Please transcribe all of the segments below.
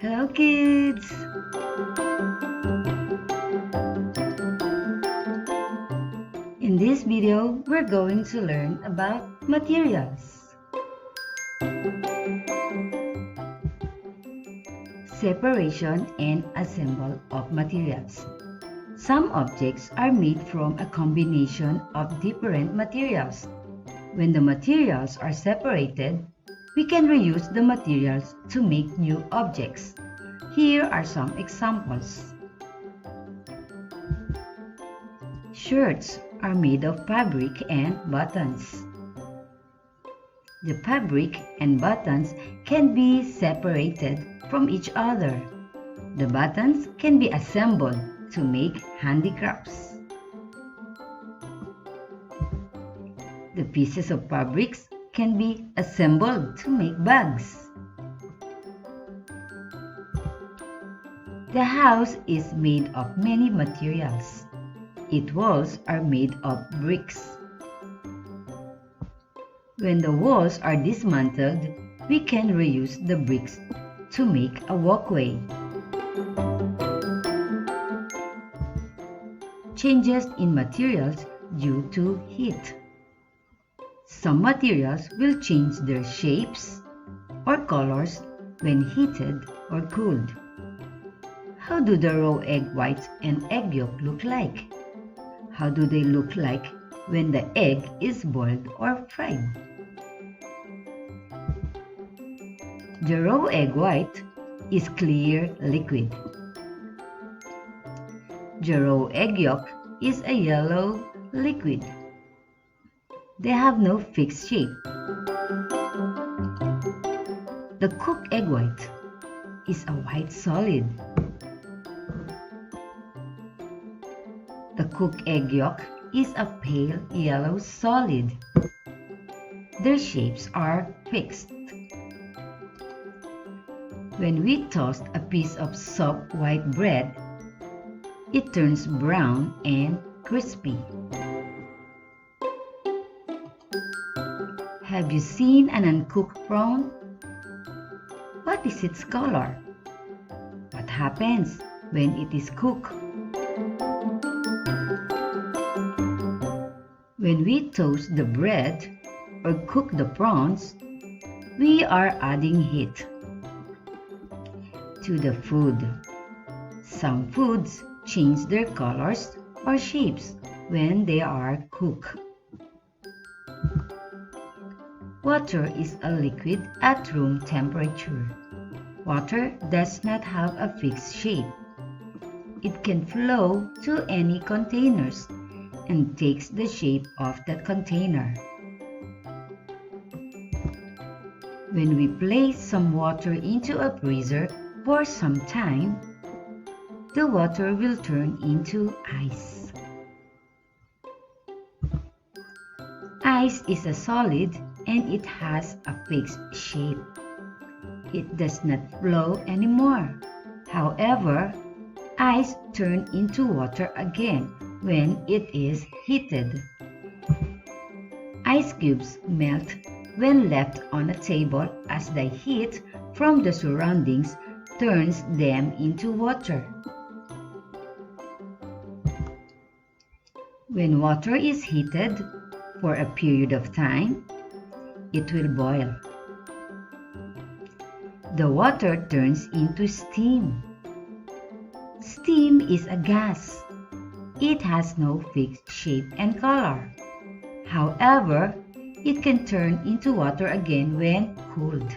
Hello kids! In this video, we're going to learn about materials. Separation and assemble of materials. Some objects are made from a combination of different materials. When the materials are separated, we can reuse the materials to make new objects. Here are some examples. Shirts are made of fabric and buttons. The fabric and buttons can be separated from each other. The buttons can be assembled to make handicrafts. The pieces of fabrics can be assembled to make bags. The house is made of many materials. Its walls are made of bricks. When the walls are dismantled, we can reuse the bricks to make a walkway. Changes in materials due to heat. Some materials will change their shapes or colors when heated or cooled. How do the raw egg whites and egg yolk look like? How do they look like when the egg is boiled or fried? The raw egg white is clear liquid. The raw egg yolk is a yellow liquid. They have no fixed shape. The cooked egg white is a white solid. The cooked egg yolk is a pale yellow solid. Their shapes are fixed. When we toast a piece of soft white bread, it turns brown and crispy. Have you seen an uncooked prawn? What is its color? What happens when it is cooked? When we toast the bread or cook the prawns, we are adding heat to the food. Some foods change their colors or shapes when they are cooked. Water is a liquid at room temperature. Water does not have a fixed shape. It can flow to any containers and takes the shape of that container. When we place some water into a freezer for some time, the water will turn into ice. Ice is a solid and it has a fixed shape. It does not flow anymore. However, ice turns into water again when it is heated. Ice cubes melt when left on a table as the heat from the surroundings turns them into water. When water is heated for a period of time, it will boil. The water turns into steam. Steam is a gas. It has no fixed shape and color. However, it can turn into water again when cooled.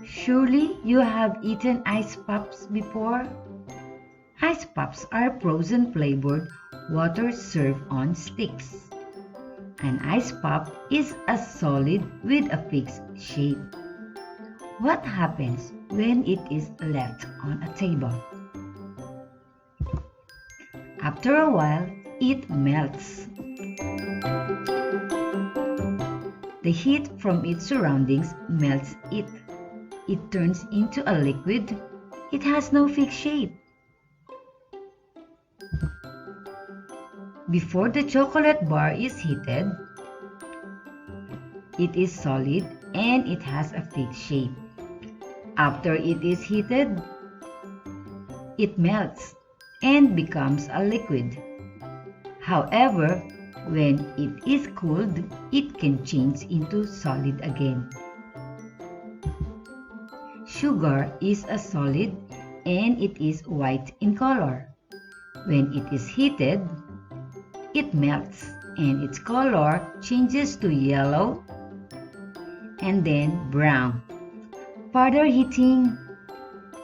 Surely you have eaten ice pops before? Ice pops are frozen flavored water served on sticks. An ice pop is a solid with a fixed shape. What happens when it is left on a table? After a while, it melts. The heat from its surroundings melts it. It turns into a liquid. It has no fixed shape. Before the chocolate bar is heated, it is solid and it has a fixed shape. After it is heated, it melts and becomes a liquid. However, when it is cooled, it can change into solid again. Sugar is a solid and it is white in color. When it is heated, it melts and its color changes to yellow and then brown. Further heating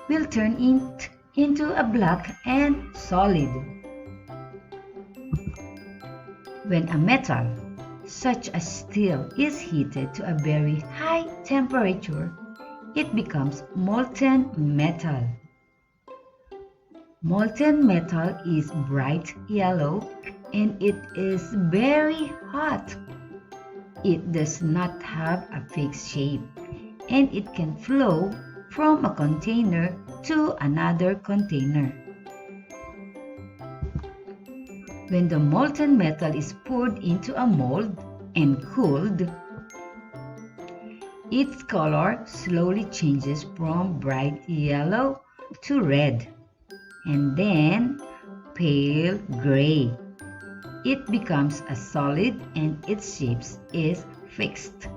will turn it into a black and solid. When a metal, such as steel, is heated to a very high temperature, it becomes molten metal. Molten metal is bright yellow and it is very hot. It does not have a fixed shape and it can flow from a container to another container. When the molten metal is poured into a mold and cooled, its color slowly changes from bright yellow to red and then pale gray. It becomes a solid and its shape is fixed.